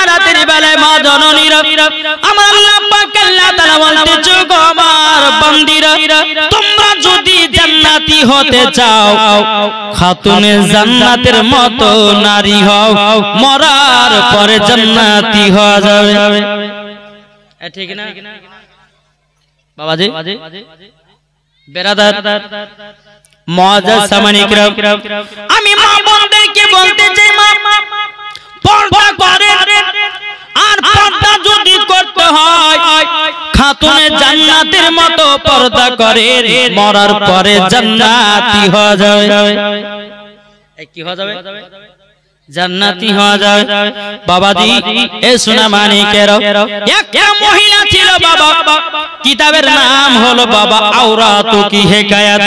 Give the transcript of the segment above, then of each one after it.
রাতের বেলায় মা জননীরা আমার আল্লাহ পাক আল্লাহ তাআলা বলতেছে গো আমার বান্দীরা তোমরা যদি জান্নাতি হতে চাও খাতুনে জান্নাতের মতো নারী হও মরার পরে জান্নাতি হওয়া যাবে ঠিক না বাবাজি বেরাদার মুআজ্জাজ সামানি কিরাম আমি মা বোনদেরকে বলতে চাই মা পর্দা করেন আর পর্দা যদি করতে হয় খাতুনে জান্নাতের মতো পর্দা করে মরার পরে জান্নাতি হওয়া যাবে কি হওয়া যাবে জান্নাতি হওয়া যায় বাবাজি এ সোনা মানিকেরা একটা মহিলা ছিল বাবা কিতাবের নাম হলো বাবা আওরাতু কি হিকায়াত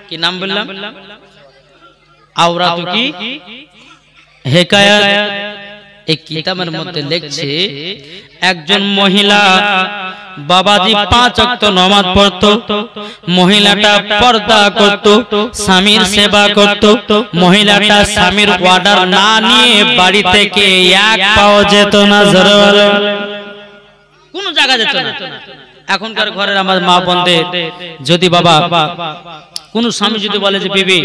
কি নাম বললাম আওরাতু কি হিকায়াত এই কিতাবের মধ্যে লিখছে একজন মহিলা বাবাজি 5 ওয়াক্ত নামাজ পড়তো মহিলাটা পর্দা করত স্বামীর সেবা করত মহিলাটা স্বামীর অর্ডার না নিয়ে বাড়ি থেকে এক পাও যেত না জোরে কোন জায়গা যেত না এখনকার ঘরের আমার মা বোনদের যদি বাবা কোন স্বামী যদি বলে যে বিবি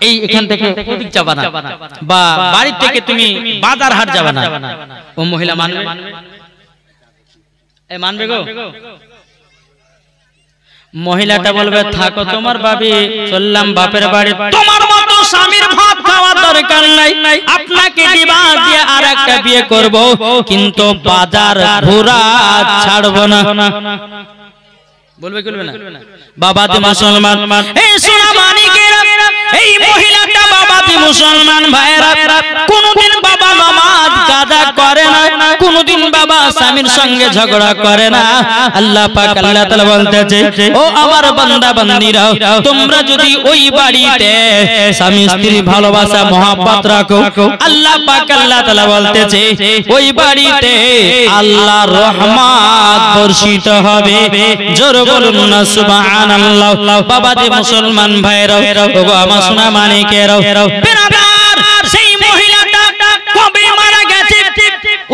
এই এখান থেকে ওদিক যাবা না বা বাড়ি থেকে তুমি বাজার হাট যাবা না ও মহিলা মানবে এই মানবে গো মহিলাটা বলবে থাকো তোমার ভাবি চললাম বাপের বাড়ি তোমার মতো স্বামীর ভাত খাওয়া দরকার নাই আপনাকে ডিভোর্স দিয়ে আরেকটা বিয়ে করব কিন্তু বাজার ঘোরা ছাড়ব না বলবে কি বলবে না বাবাজি মুসলমান এই সোনা মানিকেরা এই মহিলাটা বাবাজি মুসলমান ভাইরা কোনদিন বাবা নামাজ কাজা করে না কোনদিন বাবা স্বামীর সঙ্গে ঝগড়া করে না আল্লাহ পাক আল্লাহ তাআলা বলতেছে ও আমার বান্দা বান্দীরা তোমরা যদি ওই বাড়িতে স্বামী স্ত্রী ভালোবাসা মহব্বত রাখো আল্লাহ পাক আল্লাহ তাআলা বলতেছে ওই বাড়িতে আল্লাহর রহমত বর্ষিত হবে জোরে বলুন না সুবহানাল্লাহ বাবাজি মুসলমান ভাইরা ওগো আমার সোনা মানিকেরা বিরাদার সেই মহিলাটা কবে মারা গেছে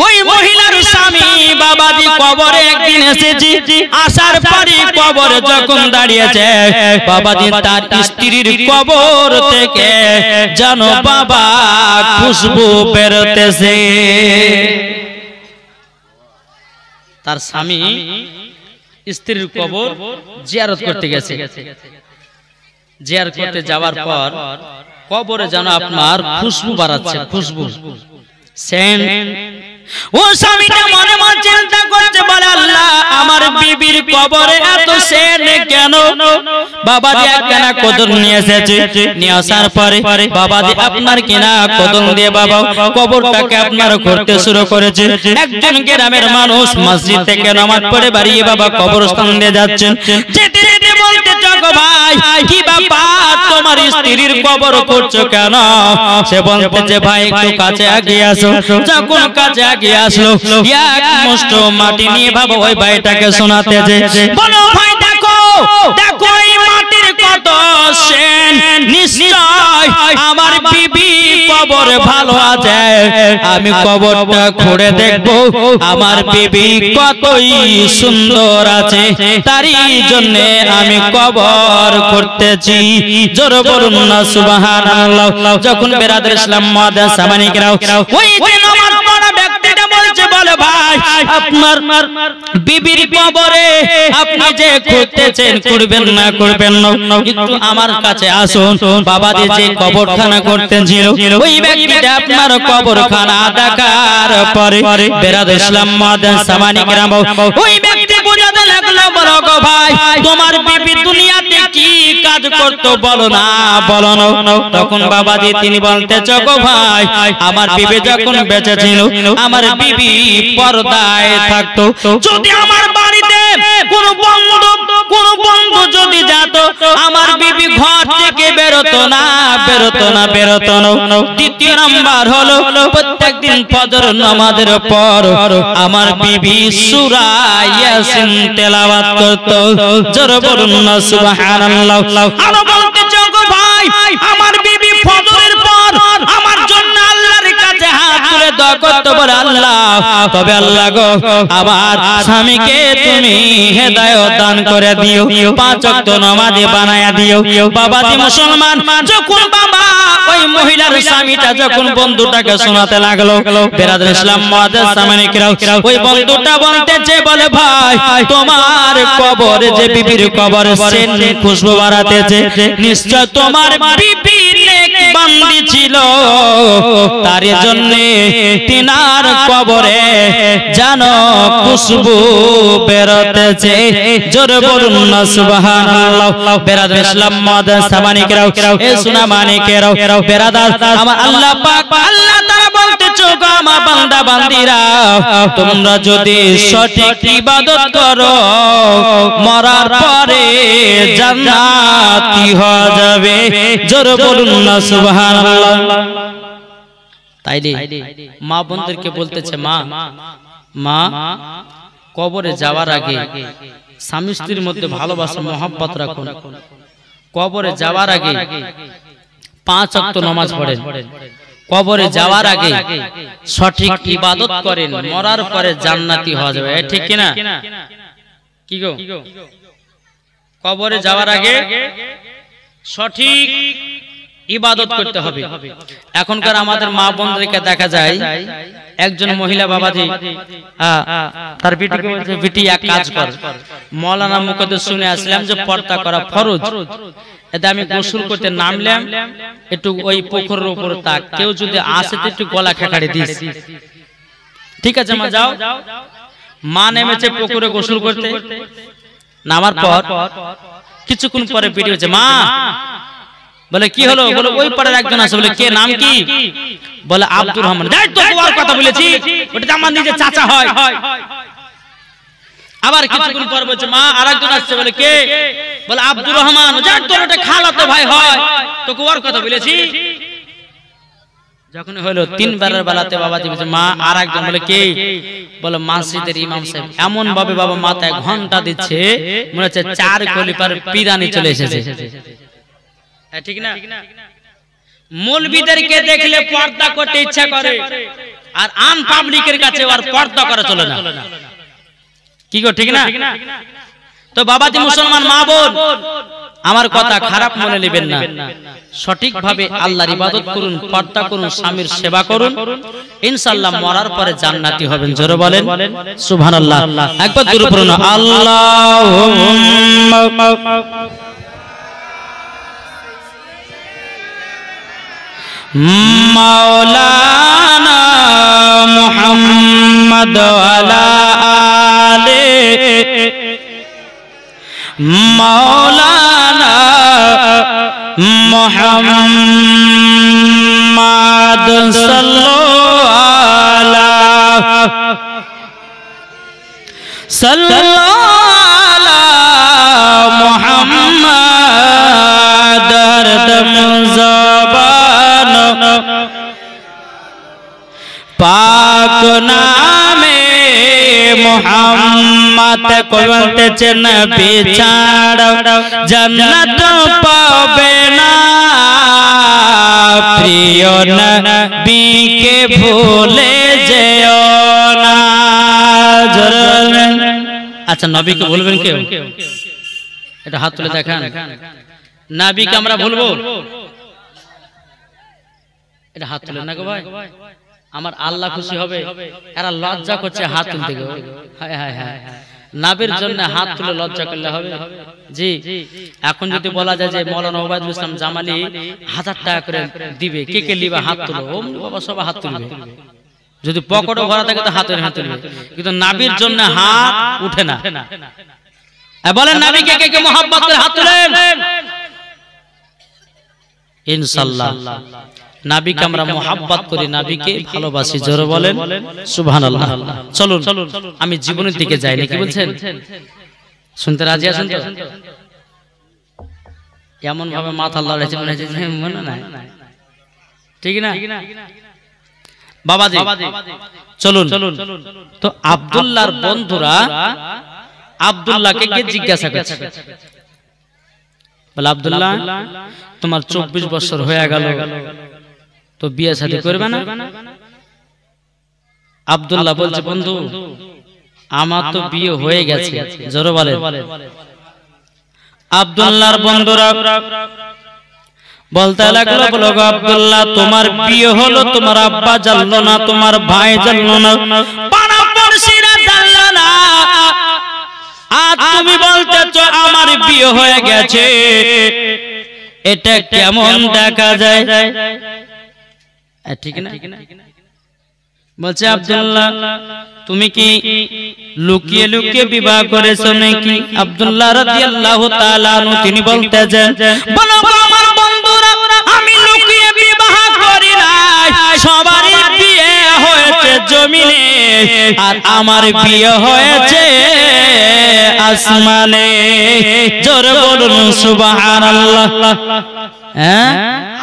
ওই মহিলার স্বামী বাবাজি কবরে একদিন এসেছে আসার পরে কবরে যখন দাঁড়িয়েছে বাবাজি তার স্ত্রীর কবর থেকে জানো বাবা খুশবু বেরোতেছে তার স্বামী স্ত্রীর কবর জিয়ারত করতে গেছে জিয়ারত করতে যাওয়ার পর কবরে যেন আপনার খুশবু বাড়াচ্ছে খুশবু সেন্ট ও স্বামীটা মনে মনে চিন্তা করছে বলে আল্লাহ আমার বিবির কবরে এত সেন্ট কেন বাবাজি একখানা কদম নিয়ে এসেছে নিয়ে আসার পরে বাবাজি আপনার কিনা কদম দিয়ে বাবা কবরটাকে আপনার করতে শুরু করেছে একজন গ্রামের মানুষ মসজিদ থেকে নামাজ পড়ে বাড়িয়ে বাবা কবরস্থান দিয়ে যাচ্ছেন যেতে যেতে বলতে চগো ভাই কি ব্যাপার তোমার স্ত্রীর কবর করছো কেন সে বলতেছে ভাই একটু কাছে এগিয়ে আসো যখন কাছে এগিয়ে আসলো এক মুষ্ঠ মাটি নিয়ে বাবা ওই ভাইটাকে শোনাতেছে বলো ভাই দেখো দেখো এই মাটির কত সেন নিশ্চয় আমার বিবি কবরে ভালো আছে আমি কবরটা খুঁড়ে দেখবো আমার বিবি কতই সুন্দর আছে তারই জন্য আমি কবর করতেছি জোরে বলুন না সুবহানাল্লাহ যখন বেরাদার ইসলাম মুআজ্জাজ সামানিকেরা ওই যে নামাজ পড়া ব্যক্তিটা বলছে বলে ভাই আপনার বিবির কবরে আপনি যে খুঁড়তেছেন করবেন না কিন্তু আমার কাছে আসুন বাবাজি যে কবরখানা করতেন ছিল ওই ব্যক্তিটা আপনার কবরখানা দেখার পরে বেরাদার ইসলাম মুআজ্জাজ সামানিকেরা ওই ব্যক্তি বুঝাতে লাগলো বলো গো ভাই তোমার বিবি দুনিয়াতে কি কাজ করতো বলো না তখন বাবাজি তিনি বলতেছে গো ভাই আমার বিবি যখন বেঁচে ছিল আমার বিবি পর্দায় থাকতো যদি আমার বাড়িতে কোন বন্ধু যদি যেত আমার বিবি ঘর থেকে বেরোতো না দ্বিতীয় নাম্বার হলো প্রত্যেকদিন ফজর নামাজের পর আমার বিবি সূরা ইয়াসিন তেলাওয়াত করত জোরে বলুন না সুবহানাল্লাহ আরো বলতে চাও ভাই আমার বিবি ফজরের পর আমার জন্য আল্লাহর কাছে হাত তুলে দোয়া করতে বলে আল্লাহ তবে আল্লাহ গো আমার স্বামীকে তুমি হেদায়েত দান করে দিও, 5 ওয়াক্ত নামাজি বানায়া দিও। বাবাজি মুসলমান, যখন বাবা ওই মহিলার স্বামীটা যখন বন্ধুটাকে শোনাতে লাগলো, বেরাদর ইসলাম মুআজ্জাজ সামনে কিরাও, ওই বন্ধুটা বলতেছে বলে ভাই তোমার কবরে যে বিবির কবরে সেন খুশবু বাড়াতেছে, নিশ্চয় তোমার বিবির নেক বান্দি ছিল, তার জন্য তিনার কবরে জানো খুশবু বেরোতেছে। জোরে বলুন না সুবহানাল্লাহ। বেরাদর ইসলাম মুআজ্জাজ সামনে কিরাও, এ সোনা মানে কিরাও, বেরাদার আমার আল্লাহ পাক আল্লাহ তাআলা বলতেছো গো আমার বান্দা বান্দিরা তোমরা যদি সঠিক ইবাদত করো মরার পরে জান্নাতি হয়ে যাবে। জোরে বলুন না সুবহানাল্লাহ। তাইলে মা বোনদেরকে বলতেছে মা মা কবরে যাওয়ার আগে স্বামী স্ত্রীর মধ্যে ভালোবাসা মহব্বত রাখুন। কবরে যাওয়ার আগে 5 ওয়াক্ত নামাজ পড়েন, কবরে যাওয়ার আগে সঠিক ইবাদত করেন, মরার পরে জান্নাতি হয়ে যাবে। ঠিক কি না? কি গো, কবরে যাওয়ার আগে সঠিক ইবাদত করতে হবে। এখনকার আমাদের মা বোনদেরকে দেখা যায় একজন মহিলা বাবাজি তার বিটিকে বলছে বিটি এক কাজ কর, মাওলানা মুকদ্দাস শুনে আসলাম যে পর্দা করা ফরজ, এতে আমি গোসল করতে নামলাম, একটু ওই পুকুরের উপর তাক, কেউ যদি আসে তো একটু গলা খেকাড়ে দিস। ঠিক আছে মা যাও। মা নেমেছে পুকুরে গোসল করতে, নামার পর কিছুক্ষণ পরে বিটি হচ্ছে মা বলে কি হলো, বলে ওই পাড়ার একজন আছে, বলে কে নাম কি, বলে আব্দুর রহমান। দেখ তো ওর কথা বলেছি, ওটা আমার নিজের চাচা হয়। আবার কিছুক্ষণ পর বলছে মা আরেকজন আসছে, বলে কে, বলে আব্দুর রহমান। দেখ তোর ওটা খালাতো ভাই হয়, তোকে ওর কথা বলেছি। যখন হলো 3 বারের বেলাতে বাবাজি বলছে মা আরেকজন, বলে কে, বলে মসজিদের ইমাম সাহেব। এমন ভাবে বাবা মাথায় ঘন্টা দিচ্ছে মনে হচ্ছে 4 খলিফার পিরানি চলে এসেছে। ঠিক না? মৌলবীদেরকে দেখলে পর্দা করতে ইচ্ছা করে, আর আন পাবলিকের কাছে আর পর্দা করা চলে না। কি গো, ঠিক না? তো বাবাজি মুসলমান মা বোন আমার কথা খারাপ মনে নেবেন না, সঠিকভাবে আল্লাহর ইবাদত করুন, পর্দা করুন, স্বামীর সেবা করুন, ইনশাআল্লাহ মরার পরে জান্নাতি হবেন। জোরে বলেন সুবহানাল্লাহ। একবার জোরে পড়ুন আল্লাহুম্মা মাওলানা মুহাম্মদ ওয়ালা আলে মাওলানা মুহাম্মদ সাল্লাল্লাহু আলা মুহাম্মদ দরদম জবান পাক নামে মুহাম্মদ কইতে নবী ছাড়া জান্নাত পাবে না, প্রিয় নবীকে ভুলে যেও না। আচ্ছা নবীকে ভুলবেন কেউ? এটা হাত তুলে দেখান। নবীকে আমরা ভুলবো? এটা হাত তুলে না গো ভাই, আমার আল্লাহ খুশি হবে। এরা লজ্জা করছে হাত তুলতে গো। হায় হায় হায়, নবীর জন্য হাত তুলে লজ্জা করলে হবে? জি। এখন যদি বলা যায় যে মাওলানা ওবায়দুল ইসলাম জামালি 1000 টাকা করে দিবে, কে কে লিবা হাত তুলো, ও বাবা সব হাত তুলবে। যদি পকেটে ভরা থাকে তো হাতে হাত তুলবে, কিন্তু নবীর জন্য হাত উঠে না। বলেন নবীকে কে কে মহব্বত করে হাত তুলেন? ইনশাআল্লাহ নবীকে আমরা মহব্বত করি, নবীকে ভালোবাসি। জোরে বলেন সুবহানাল্লাহ। চলুন আমি জীবনের দিকে যাই, নাকি বলছেন? শুনতে রাজি আছেন তো? এমন ভাবে মাথা লড়াইছে মনে হচ্ছে মনে নাই, ঠিক না বাবাজি? চলুন। তো আব্দুল্লাহর বন্ধুরা আব্দুল্লাহকে কে জিজ্ঞাসা করছে, বলে আব্দুল্লাহ তোমার 24 বছর হয়ে গেল, তো বিয়ে শাদী করবে না? আব্দুল্লাহ বলছে বন্ধু আমার তো বিয়ে হয়ে গেছে, জোরে বলে। আব্দুল্লাহর বন্ধুরা বলতে লাগলো, বলো গো আব্দুল্লাহ তোমার বিয়ে হলো, তোমার আব্বা জানলো না, তোমার ভাই জানলো না, পাড়া-পড়শিরা জানলো না, আর তুমি বলতেছো আমার বিয়ে হয়ে গেছে, এটা কেমন দেখা যায়? ঠিক না? বলছে আব্দুল্লাহ তুমি কি লুকিয়ে লুকিয়ে বিবাহ করেছো নাকি? আব্দুল্লাহ রাদিয়াল্লাহু তাআলা আনহু তিনি বলতেছেন, বলো আমার বন্ধুরা আমি লুকিয়ে বিবাহ করি নাই, সবারই বিয়ে হয়েছে জমিনে আর আমার বিয়ে হয়েছে আসমানে। জোরে বলুন সুবহানাল্লাহ। হ্যাঁ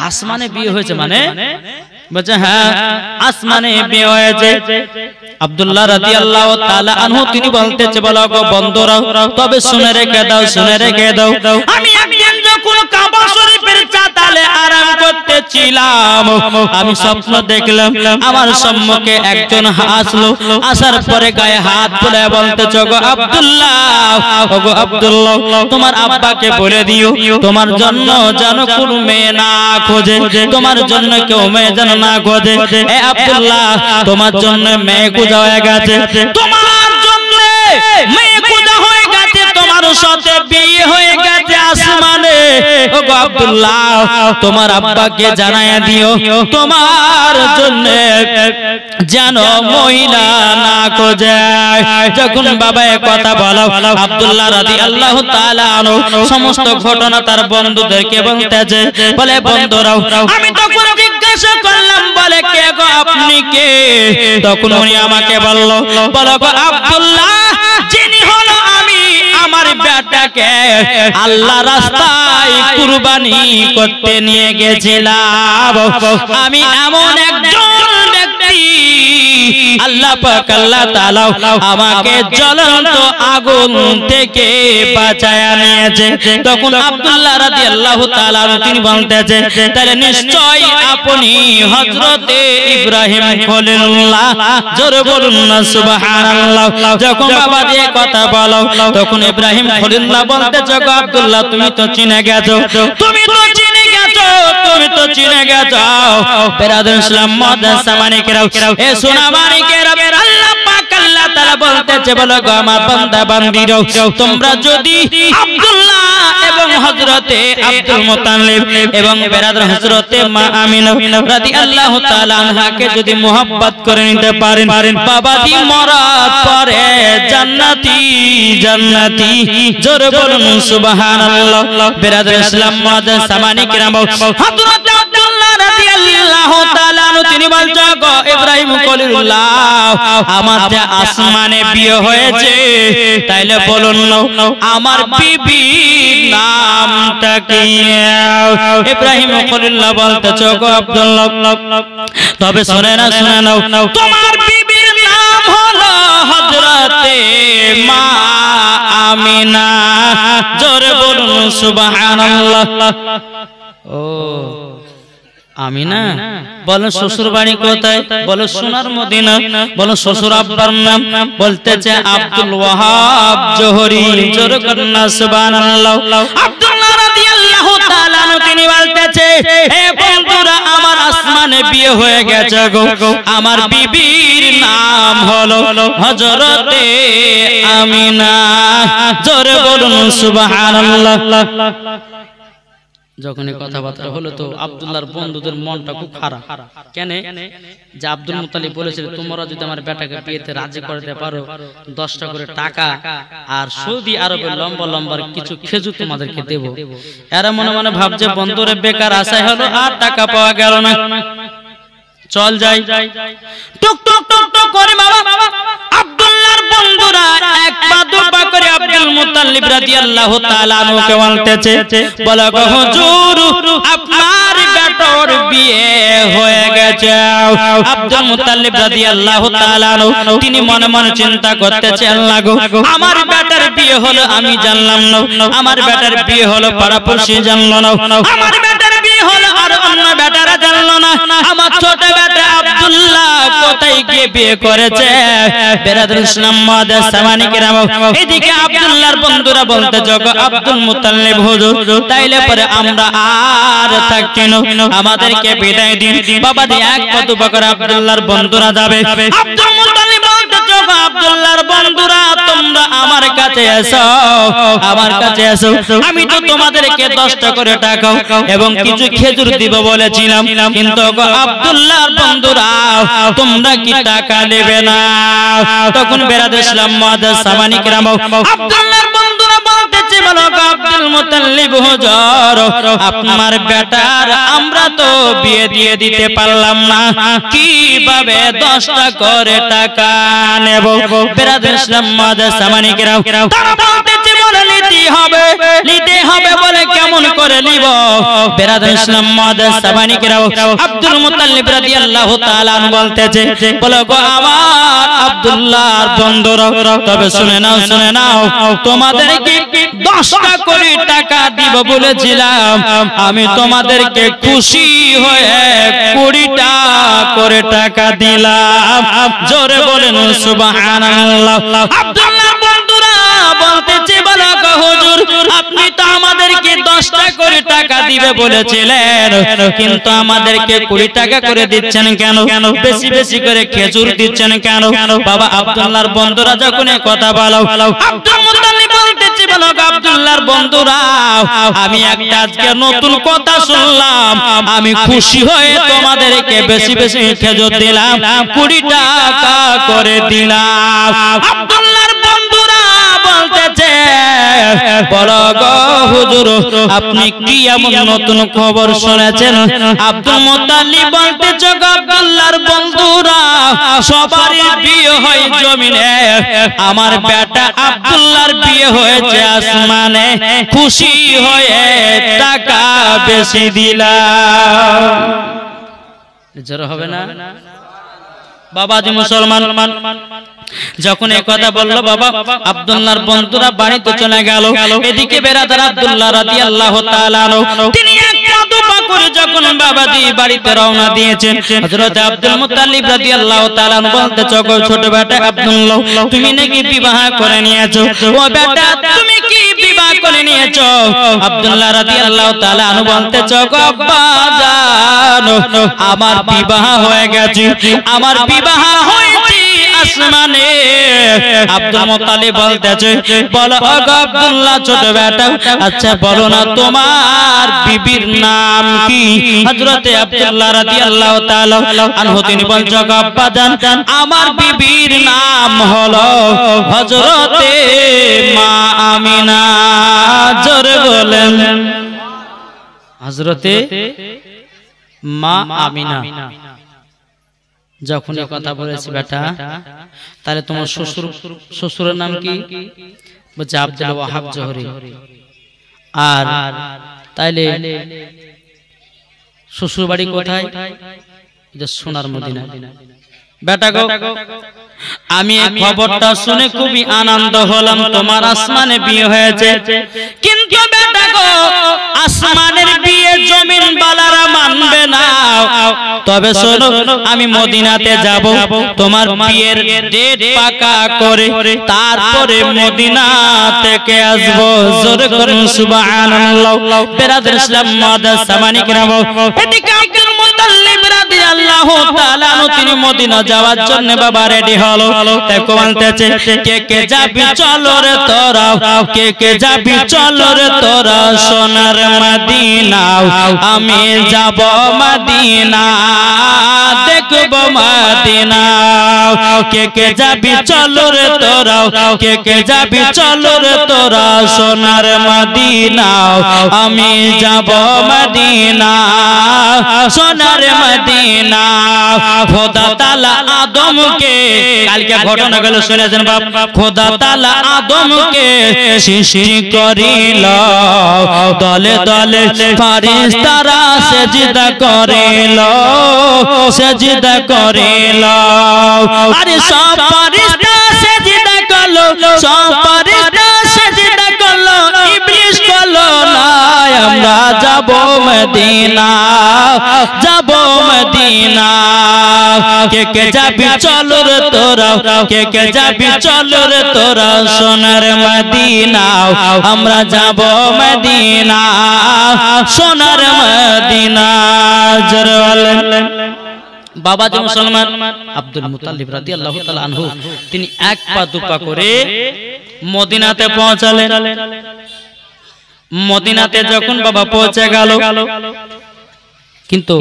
আসমানে বিয়ে হয়েছে মানে? বলছে হ্যাঁ আসমানে বিয়ে হয়েছে। আব্দুল্লাহ রাদিয়াল্লাহু তাআলা আনহু তিনি বলতেছে, বলো গো বন্ধুরা তবে শুনে রেখে দাও, শুনে রেখে দাও, আমি একদিন যখন কাবা শরীফের চাতালে আরাম করতেছিলাম আমি স্বপ্ন দেখলাম আমার সম্মুখে একজন আসলো, আসার পরে গায়ে হাত তুলে বলতেছে, গো আব্দুল্লাহ, ওগো আব্দুল্লাহ তোমার আব্বাকে বলে দিও তোমার জন্য যেন কোনো মেয়ে না খোঁজে, তোমার জন্য কেউ মেয়ে যেন না খোঁজে। এ আব্দুল্লাহ তোমার জন্য মেয়ে খোঁজা হয়ে গেছে, তোমার জন্য মেয়ে খোঁজা হয়ে গেছে, তোমার সাথে বিয়ে হয়ে গেছে আসমানে। ওগো আব্দুল্লাহ তোমার আব্বাকে জানায়া দিও তোমার জন্য যেন মহিলা না খোঁজে। যখন বাবা এ কথা বলো আব্দুল্লাহ রাদিয়াল্লাহু তাআলা আনহু সমস্ত ঘটনা তার বন্ধুদেরকে বলতেছে, বলে বন্ধুরাও আমি তখন জিজ্ঞাসা করলাম, বলে কে গো আপনি কে? তখন উনি আমাকে বলল, বলো গো আব্দুল্লাহ যিনি হলো আমি আমার বেটাকে আল্লাহ রাস্তায় কুরবানি করতে নিয়ে গেছিলাম। আমি এমন একজন ব্যক্তি আল্লাহ পাক আল্লাহ তাআলা আমাকে জ্বলন্ত আগুন থেকে বাঁচায় নিয়েছে। তখন আব্দুল্লাহ রাদিয়াল্লাহু তাআলা তিনি বলতেছে, তাহলে নিশ্চয় আপনি হযরতে ইব্রাহিম খলিলুল্লাহ। জোরে বলুন না সুবহানাল্লাহ। যখন বাবা দিয়ে কথা বলো তখন ইব্রাহিম খলিলুল্লাহ বলতেছে, গো আব্দুল্লাহ তুমি তো চিনে গেছো, তুমি তো চিনে গেছো, তুমি তো চিনে গেছো। বেরাদুল ইসলাম মাদ্রাসা মানিকেরাও এ সোনা মানিকেরা আল্লাহ পাক আল্লাহ তাআলা বলতেছে, বলো গো আমার বান্দা বান্দীরাও তোমরা যদি আব্দুল্লাহ এবং হযরতে আব্দুল মুত্তালিব এবং বেরাদুল হযরতে মা আমিনা রাদিয়াল্লাহু তাআলা আনহাকে যদি মোহাব্বত করে নিতে পারেন বাবাজি মরার পরে জান্নাতি জান্নাতি। জোরে বলুন সুবহানাল্লাহ। বেরাদুল ইসলাম মাদ্রাসা মানিকেরা হযরত আব্দুল্লাহ রাদিয়াল্লাহু তাআলা তিনি বলছেন, গো ইব্রাহিম খলিলুল্লাহ আমার যে আসমানে বিয়ে হয়েছে তাইলে বলুন আমার বিবির নামটা কি? ইব্রাহিম খলিলুল্লাহ বলতেছে, গো আব্দুল্লাহ তবে শুনে না, শুনে নাও, তোমার বিবির নাম হলো হযরতে মা আমিনা। জোরে বলুন সুবহানাল্লাহ। ও আমিনা। বলো শ্বশুর বাড়ি কোথায়? বলো সোনার মদিনা। বলো শ্বশুর আব্বার নাম? বলতেছে আব্দুল ওয়াহাব জোহরি। জোরে বলুন সুবহানাল্লাহ। আব্দুল্লাহ রাদিয়াল্লাহু তাআলা তিনি বলতেছে, হে বন্ধুরা আমার আসমানে বিয়ে হয়ে গেছে গো, আমার বিবির নাম হলো হযরতে আমিনা। জোরে বলুন সুবহানাল্লাহ। যখন কথাবার্তা হলো তো আব্দুল্লাহর বন্ধুদের মনটা খুব খারাপ। কেন? যে আব্দুল মুত্তালিব বলেছিল তোমরা যদি আমার বেটাকে বিয়েতে রাজি করতে পারো 10টা করে টাকা আর সৌদি আরবে লম্বা লম্বা কিছু খেজুর তোমাদেরকে দেব। এরা মনে মনে ভাবছে বন্ধুরে বেকার আশায় হলো আর টাকা পাওয়া গেল না, চল যাই। টুক টুক টুক টুক করে বাবা আব্দুল্লাহর বন্ধুরা এক পা দু পা করে আব্দুল মুত্তালিব রাদিয়াল্লাহু তাআলা আনহুকে বলতেছে, বলে গো হুজুর আপনার বেটার বিয়ে হয়ে গেছে। আব্দুল মুত্তালিব রাদিয়াল্লাহু তাআলা আনহু তিনি মনে মনে চিন্তা করতেছে, আল্লাহ গো আমার বেটার বিয়ে হলো আমি জানলাম না, আমার বেটার বিয়ে হলো পাড়াপড়শি জানলো না, আমার বেটার বিয়ে হলো আর অন্য বেটারা জানলো না, আমার ছোট বেটা আব্দুল্লাহ কোথায় গিয়ে বিয়ে করেছে। বেরাদুল ইসলাম মাদার সামানি কেরাম, এদিকে আব্দুল্লাহর বন্ধুরা বলতে জগো আব্দুল মুতাল্লিব হুজুর তাইলে পরে আমরা আর থাকতে না, আমাদেরকে বিদায় দিন। বাবা দি এক কত বকর আব্দুল্লাহর বন্ধুরা যাবে। আব্দুল মুতাল্লিব বলতে জগো আব্দুল্লাহর বন্ধুরা তোমরা আমার কাছে এসো, আমার কাছে এসো, আমি তো তোমাদেরকে 10টা করে টাকা এবং কিছু খেজুর দিব বলেছিলাম, কিন্তু আব্দুল্লাহর বন্ধুরা তোমরা কি টাকা নেবে না? তখন বেরাদুল ইসলাম মাদার সামানি কেরাম আব্দুল্লাহর বন্ধুরা বলতেছে বলো আব্দুল মুতাল্লিব হুজুর আপনার বেটার আমরা তো বিয়ে দিয়ে দিতে পারলাম না, কিভাবে 10টা করে টাকা নেব? বেরাদুল ইসলাম মাদার সামানি কেরাম তারা বলতেছে বলে নিতে হবে বলে কেমন করে নিব? বেরাদুল ইসলাম মাদার সামানি কেরাম আব্দুল মুতাল্লিব রাদিয়াল্লাহু তাআলা বলতেছে বলো গো আমার আব্দুল্লাহর বন্ধুরা তবে শুনে নাও তোমাদেরকে 10টা করে টাকা দিব বলেছিলাম, আমি তোমাদেরকে খুশি হয়ে 20টা করে টাকা দিলাম। জোরে বলেন সুবহানাল্লাহ। আব্দুল্লাহর বন্ধুরা বলতেছে বলো গো হুজুর আপনি তো আমাদেরকে 10টা করে টাকা দিবে বলেছিলেন, কিন্তু আমাদেরকে 20 টাকা করে দিচ্ছেন কেন? বেশি বেশি করে খেজুর দিচ্ছেন কেন? বাবা আব্দুল্লাহর বন্ধুরা যখন এই কথা বলো আব্দুল মুতাল্লিব বলতেছে বলো আব্দুল্লাহর বন্ধুরা আমি একটা আজকে নতুন কথা শুনলাম, আমি খুশি হয়ে তোমাদেরকে বেশি বেশি খেজুর দিলাম, 20 টাকা করে দিলাম। আব্দুল্লাহর বন্ধুরা বলতেছে বলো গো হুজুর আপনি কি এমন নতুন খবর শুনেছেন? আব্দুল মুতাল্লিব বলতেছে আব্দুল্লাহর বন্ধুরা সবারই বিয়ে হয় জমিনে, আমার বেটা আব্দুল্লাহর বিয়ে হয়েছে আসমানে, খুশি হয়ে টাকা বেশি দিলাম। জোর হবে না বাবাজি মুসলমান? যখন এই কথা বললো বাবা আব্দুল্লাহর বন্ধুরা বাড়িতে চলে গেল। এদিকে বেরাদার আব্দুল্লাহ রাদিয়াল্লাহু তাআলা তিনি এক পা করে যখন বাবাজি বাড়িতে রওনা দিয়েছেন, হযরত আব্দুল মুতাল্লিব রাদিয়াল্লাহু তাআলা বলতে চগো ছোট বেটা আব্দুল্লাহ তুমি নাকি বিবাহ করে নিয়েছো? ও বেটা তুমি কি বিবাহ করে নিয়েছো? আব্দুল্লাহ রাদিয়াল্লাহু তাআলা বলতে চগো আব্বা জানো আমার বিবাহ হয়ে গেছে, আমার বিবাহ হয়েছে আসমানে। আব্দুল মুতাল্লিব বলতেছে বলো আব্দুল্লাহ ছোট বেটা আচ্ছা বলো না তোমার বিবির নাম কি? হযরত আব্দুল্লাহ রাদিয়াল্লাহু তাআলা আনহু তিনি বলছে আব্বা জান আমার বিবির নাম হলো হযরতে মা আমিনা। জোরে বলেন হযরতে মা আমিনা। যখন এই কথা বলেছি বেটা তাহলে তোমার শ্বশুরের নাম কি? বলছে আব্দুল ওয়াহাব জোহরি। আর তাইলে শ্বশুর বাড়ি কোথায়? সোনার মদিনা। বেটা গো আমি এই খবরটা শুনে খুবই আনন্দ হলাম, তোমার আসমানে বিয়ে হয়েছে, কিন্তু বেটা গো আসমানের বিয়ে জমিন বালারা মানবে না। তবে শোনো আমি মদিনাতে যাব, তোমার বিয়ের ডেট পাকা করে তারপরে মদিনা থেকে আসব। জোরে করুন সুবহানাল্লাহ। বেরাদার ইসলাম মাদার সামানি কেরাম এদিকে আব্দুল মুতাল্লিব রাদিয়াল্লাহু তাআলা তিনি মদিনা যাওয়ার জন্য বাবা রেডি হলো। তাকে বলতেছে কে কে যাবি চলো রে তোরা, কে কে যাবি চলো রে তোরা সোনার মদিনা, আমি যাব মদিনা দেখব মদিনা। কে কে যাবি চলো রে তোরা, কে কে যাবি চলো রে তোরা সোনার মদিনা, আমি যাব মদিনা সোনার মদিনা। খোদা তাআলা আদমকে কালকে ঘটনা গুলো শুনেছেন বাপ, খোদা তাআলা আদমকে সৃষ্টি করিল, দলে দলে ফেরেশতারা সিজদা করিল, সিজদা করিল। আরে সব ফেরেশতা সিজদা করলো, সব ফেরেশতা সিজদা করলো, ইবলিস করলো না। আমরা যাব মদিনা, যাব মদিনা। কে কে যাবি চল রে তোরা, কে কে যাবি চল রে তোরা সোনার মদিনা, আমরা যাব মদিনা সোনার মদিনা। জোরে বলেন। বাবাজি মুসলমান আব্দুল মুত্তালিব রাদিয়াল্লাহু তাআলা আনহু তিনি এক পা দুপা করে মদিনাতে পৌঁছালেন। মদিনাতে যখন বাবা পৌঁছে গেল, কিন্তু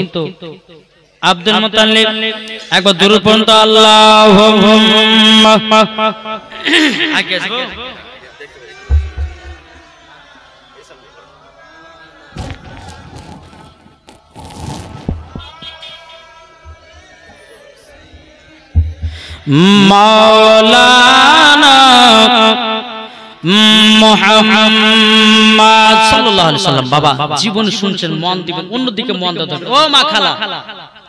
আব্দুল মুত্তালিব একবার দূর পর্যন্ত আল্লাহুম্মা আগে আসবো। মাওলানা মুহাম্মদ সাল্লাল্লাহু আলাইহি সাল্লাম। বাবা জীবন শুনছেন, মন দিবেন, অন্যদিকে মন দেবেন। ও মা খালা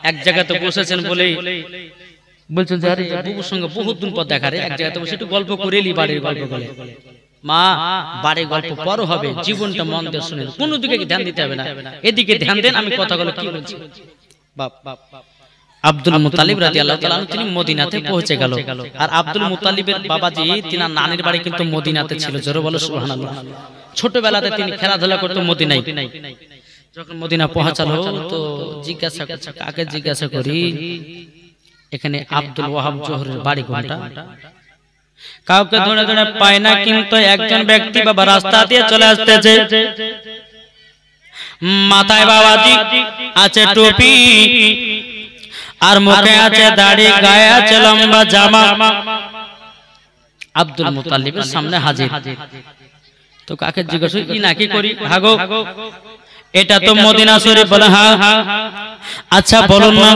এক জায়গাতে বসেছেন বলেই বলছেন যে আরে বুবুর সঙ্গে বহুত দিন পর দেখা রে, এক জায়গাতে বসে একটু গল্প করেলি, বাড়ির গল্প বলে। মা বাড়ির গল্প পর হবে, জীবনটা মন দিয়ে শুনেন, কোন দিকে ধ্যান দিতে হবে না, এদিকে ধ্যান দেন আমি কথাগুলো কি বলছি। বাপ আব্দুল মুত্তালিব রাদিয়াল্লাহু তাআলা তিনি মদিনাতে পৌঁছে গেল। আর আব্দুল মুত্তালিবের বাবাজি তিনার নানির বাড়ি কিন্তু মদিনাতে ছিল। জোরে বলো সুবহানাল্লাহ। ছোটবেলাতে তিনি খেলাধুলা করতে মদিনায়। যখন মদিনা পৌঁছালো তো জিজ্ঞাসা করছে, কাকে জিজ্ঞাসা করি এখানে আব্দুল ওয়াহাব জোহরের বাড়ি কোনটা? কাউকে ধরে ধরে পায় না, কিন্তু একজন ব্যক্তি বাবা রাস্তা দিয়ে চলে আসতেছে, মাথায় বাবাজি আছে টুপি আর মুখে আছে দাড়ি, গায়ে আছে লম্বা জামা। আব্দুল মুত্তালিবের সামনে হাজির। তো কাকে জিজ্ঞাসা কি নাকি করি? হাগো এটা তো মদিনা শরীফ। বলে হ্যাঁ। আচ্ছা বলুন না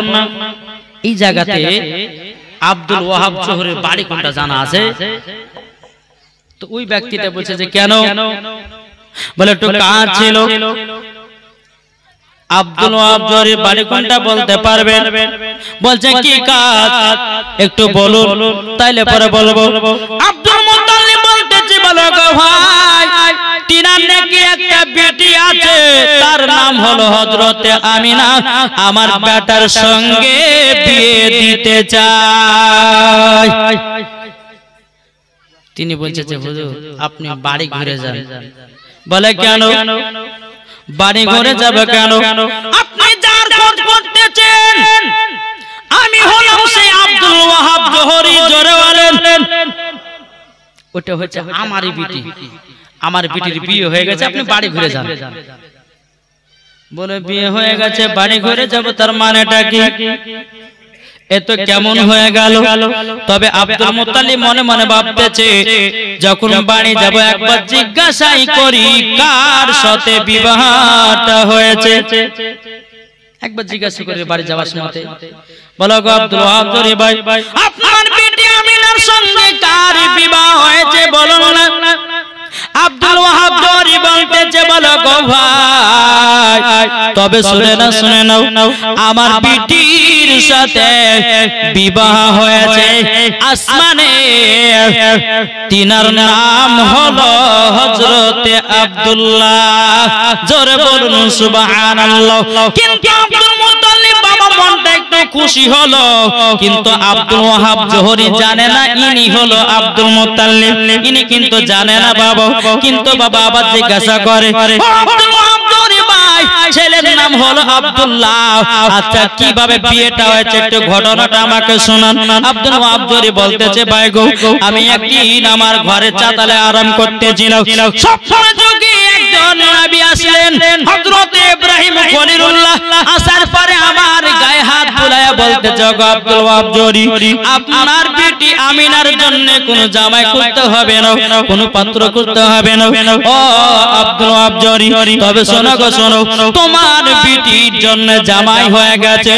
এই জায়গাতে আব্দুল ওয়াহাব জোহরের বাড়ি কোনটা জানা আছে? তো ওই ব্যক্তিটা বলছে যে কেন? বলে একটু কাজ ছিল। আব্দুল ওয়াহাব জোহরের বাড়ি কোনটা বলতে পারবেন? বলছে কি কাজ একটু বলুন, তাইলে পরে বলবো। আব্দুল মুত্তালিব বলতেছে বলো গো ভাই, তিনার নাকি একটা বেটি আছে, তার নাম হলো হযরতে আমিনা, আমার বেটার সঙ্গে বিয়ে দিতে চাই। তিনি বলছে যে হুজুর আপনি বাড়ি ঘুরে যান। বলে কেন? বাড়ি ঘুরে যাবে কেন? আপনি যার খোঁজ করতেছেন আমি হলাম সেই আব্দুল ওয়াহাব জোহরি। জোরে বলেন। ওটা হচ্ছে আমারই বিটি, আমার বিটির বিয়ে হয়ে গেছে, আপনি বাড়ি ঘুরে যান। বলে বিয়ে হয়ে গেছে বাড়ি ঘুরে যাব, তার মানেটা কি? এত কেমন হয়ে গেল? তবে আব্দুল মুত্তালিব মনে মনে ভাবতেছে যখন বাড়ি যাব একবার জিজ্ঞাসাই করি কার সাথে বিবাহটা হয়েছে। একবার জিজ্ঞাসা করে বাড়ি যাওয়ার সময় বলো গো আব্দুল ওয়াহাব জোহরি ভাই, আপনার বিটি আমিনার সঙ্গে কার বিবাহ হয়েছে বলুন না। আব্দুল ওয়াহাব জোহরি বলতেছে বলো গো ভাই, তবে শুনে নাও আমার বিটির সাথে বিবাহ হয়েছে আসমানে, তিনার নাম হলো হযরতে আব্দুল্লাহ। জোরে বলুন সুবহানাল্লাহ। কিন্তু আব্দুল মুত্তালিব বাবা মনটা একটু খুশি হলো, কিন্তু আব্দুল ওয়াহাব জোহরি জানে না ইনি হলো আব্দুল মুত্তালিব, ইনি কিন্তু জানে না বাবা। কিন্তু বাবা আবার জিজ্ঞাসা করে আব্দুল ওয়াহাব জোহরি ভাই ছেলের নাম হলো আব্দুল্লাহ, আচ্ছা কিভাবে বিয়েটা হয়েছে একটু ঘটনাটা আমাকে শোনান। আব্দুল ওয়াহাব জোহরি বলতেছে ভাই গো, আমি একদিন আমার ঘরে চাতালে আরাম করতেছিলাম, সবসময় যোগে একজন নবী আসলেন হযরত ইব্রাহিম খলিলুল্লাহ। আসার পরে আমার গায়ে হাত বুলায়া বলতেছে গো আব্দুল ওয়াহাব জোহরি, আপনার বিটি আমিনার জন্য কোনো জামাই খুঁজতে হবে না, কোনো পাত্র খুঁজতে হবে না। ও আব্দুল ওয়াহাব জোহরি তবে শোনো গো শোনো, তোমার বিটির জন্য জামাই হয়ে গেছে,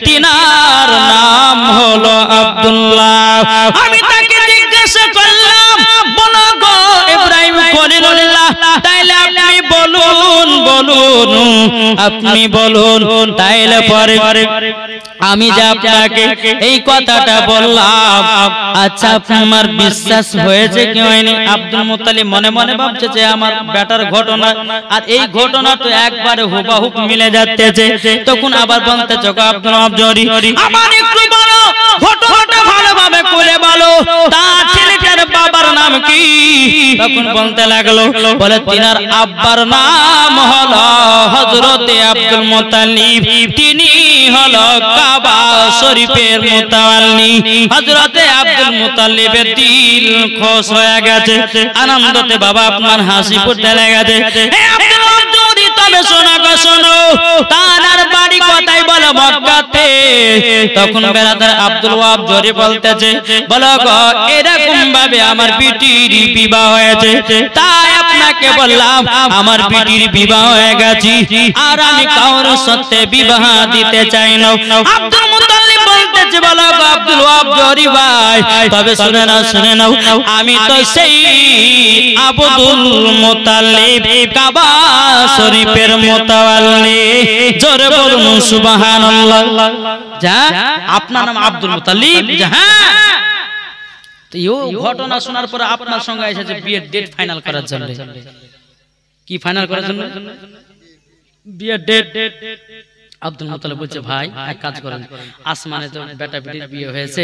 তিনার নাম হলো আব্দুল্লাহ। আমি তাকে জিজ্ঞাসা করলাম বলো গো ইব্রাহিম খলিলুল্লাহ, তাইলে আপনি বলুন আপনি বলুন, তাইলে পরে আমি যে আপনাকে এই কথাটা বললাম, আচ্ছা আপনার বিশ্বাস হয়েছে কি হয়নি? আব্দুল মুত্তালিব মনে মনে ভাবছে যে আমার বেটার ঘটনা আর এই ঘটনা তো একবারে হুবহু মিলে যাচ্ছে। তখন আবার বলতে চোখ আব্দুল ওয়াহাব জোহরি, আমার একটু বলো খুলে বলো তার ছেলেটার বাবার নাম কি? তখন বলতে লাগলো, বলে তিনার আব্বার নাম হলো হযরতে আব্দুল মুত্তালিব, তিনি হলো কাবা শরীফের মুতাওয়াল্লি। হযরতে আব্দুল মুত্তালিবের দিল খুশ হয়ে গেছে, আনন্দতে বাবা আপনার হাসি ফুটতে লেগেছে। হে আব্দুল মুত্তালিব, তবে শোনা গো শোনো, তার বাড়ি কোথায়? বলো মক্কাতে। তখন বেরাদার আব্দুল ওয়াহাব জোরে বলতেছে, বলো গো এরকম ভাবে আমার বিটির বিবাহ হয়েছে, তাই আপনাকে বললাম আমার বিটির বিবাহ হয়ে গেছে আর আমি কারোর সাথে বিবাহ দিতে চাই না। আব্দুল মুত্তালিব বলতেছে, বলো গো আব্দুল ওয়াহাব জোরে ভাই, তবে শুনে নাও আমি তো সেই আব্দুল মুত্তালিব কাবা শরীফের মুতাওয়াল্লি। জোরে বলুন সুবহানাল্লাহ। যা আপনার নাম আব্দুল মুত্তালিব? হ্যাঁ। তো এই ঘটনা শোনার পরে আপনার সঙ্গে এসেছে বিয়ের ডেট ফাইনাল করার জন্য। কি ফাইনাল করার জন্য? বিয়ের ডেট। আব্দুল মুত্তালিব বলছে, ভাই এক কাজ করেন, আসমানে তো বেটা বেটির বিয়ে হয়েছে,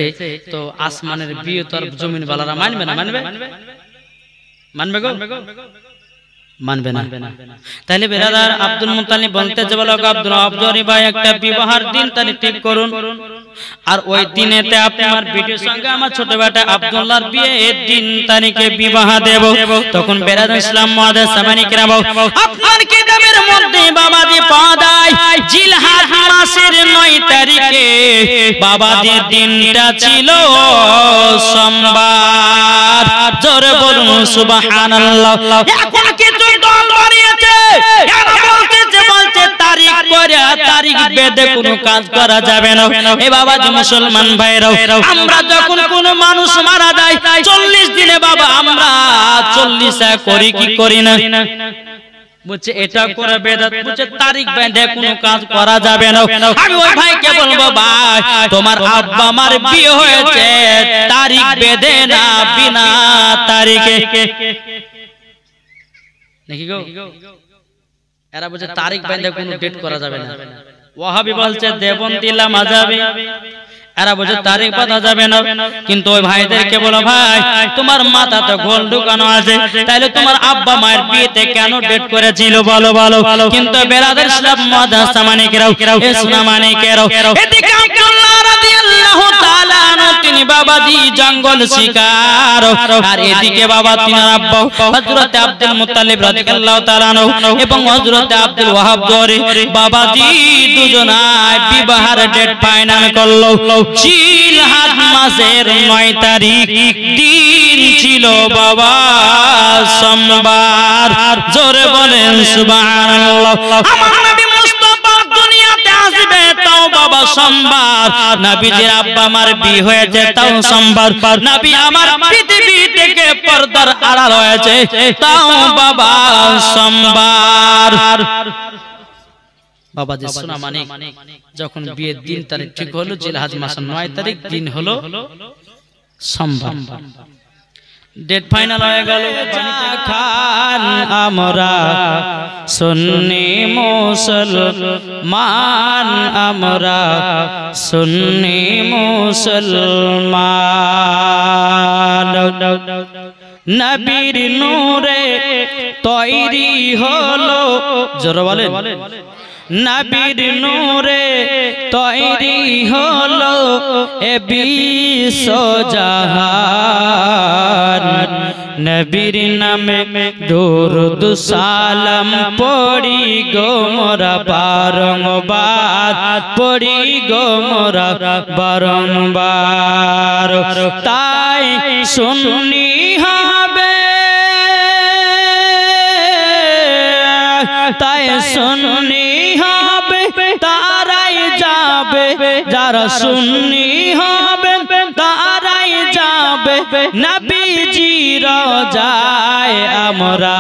তো আসমানের বিয়ে তো আর জমিন বালারা মানবে না? মানবে গো? মানবে না। তাহলে বেরাদার আব্দুল মুত্তালিব বলতে যে, বলো আব্দুল ওয়াহাব জোরে ভাই একটা বিবাহের দিন তারিখ ঠিক করুন, আর ওই দিনেতে আপনার বিটির সঙ্গে আমার ছোট বেটা আব্দুল্লাহর বিয়ে এর দিন তারিখে বিবাহ দেব। তখন বেরাদার ইসলাম মুআদ্দিস সামানি কিরাম, আপনার কিতাবের মধ্যে বাবাজি পাওয়া যায় জিলহজ মাসের 9 তারিখে বাবাজির দিনটা ছিল সোমবার। জোরে বলুন সুবহানাল্লাহ। এখন কিছু দল বাড়িয়েছে, এরা বলছে তারিখ করে তারিখ বেঁধে কোনো কাজ করা যাবে না। এ বাবাজি মুসলমান ভাইরাও, আমরা যখন কোনো মানুষ মারা যায় 40 দিনে বাবা আমরা 40 করি কি করি না? বলছে এটা করে বেদাত, বলছে তারিখ বেঁধে কোনো কাজ করা যাবে না। আমি ওই ভাইকে বলবো, ভাই তোমার আব্বা আমার বিয়ে হয়েছে তারিখ বেঁধে না, বিনা তারিখে নাকি গো? এরা বলছে তারিখ বেঁধে কোনো ডেট করা যাবে না। ওয়াহাবি বলছে দেবন্দিলা মাযাবে, এরা বলছে তারিখ বাঁধা যাবে না। কিন্তু ওই ভাইদেরকে বলো, ভাই তোমার মাথাতে গোল ঢুকানো আছে, তাইলে তোমার আব্বা মায়ের বিয়েতে কেন ডেট করেছিল বলো? কিন্তু বেরাদার ইসলাম মুআদ্দিস সামানি কিরাম, ইসলাম মানে কেরাও, এদিকে আব্দুল্লাহ রাদিয়াল্লাহু তাআলা আনহু তিনি বাবাজি জঙ্গল শিকার, আর এদিকে বাবা তিনার আব্বা হযরতে আব্দুল মুত্তালিব রাদিয়াল্লাহু তাআলা আনহু এবং হযরতে আব্দুল ওয়াহাব জোরে বাবাজি দুজনায় বিবাহের ডেট ফাইনাল করলো। জিলহজ মাসের 9 তারিখ দিন ছিল বাবা সোমবার। জোরে বলেন সুবহানাল্লাহ। আমার নবী মুস্তাফা দুনিয়াতে আসবে তাও বাবা সোমবার, নবীজির আব্বা আমার বিয়ে হয়েছে তাও সোমবার, নবী আমার পৃথিবী থেকে পর্দার আড়াল হয়েছে তাও বাবা সোমবার। বাবাজি শোনা মানে যখন বিয়ের দিন তারিখ ঠিক হলো, জিলহজ মাসের 9 তারিখ দিন হলো সোমবার, ডেট ফাইনাল হয়ে গেল। খান আমরা সুন্নি মুসলমান, আমরা সুন্নি মুসলমান, নবীর নূরে তৈরি হলো, জোরে বলেন, নবীর নূরে তৈরি হলো এ বিশ্বজাহান, নবীর নামে দরুদ সালাম পড়ি গো মোরা বারংবার, পড়ি গো মোরা বারংবার, তাই সুন্নি হবে, তাই সুন্নি হবে, তারাই যাবে যারা সুন্নি হবে, তারাই যাবে নবীজির রওজায় আমরা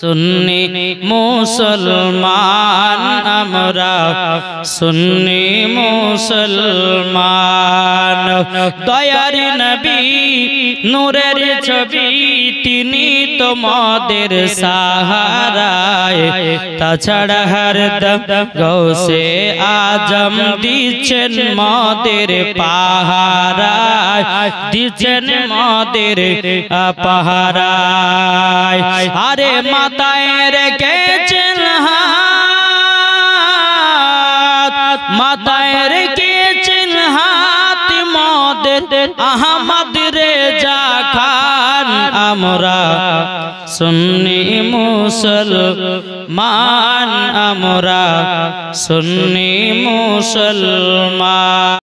সুন্নি মুসলমান আমরা সুন্নি মুসলমান দয়ার নবী নূরের ছবি তিনি তোমাদের সাহারায় তাছাড়া হরদম গৌসে আজম দিচ্ছেন মদের পাহারায় দিচ্ছেন মদের পাহারায় আরে মাথায় রেখেছেন হাত মাথায় রেখেছেন হাত মদের আহমদ রেজা খান আমরা সুন্নি মুসলমান আমরা সুন্নি মুসলমান।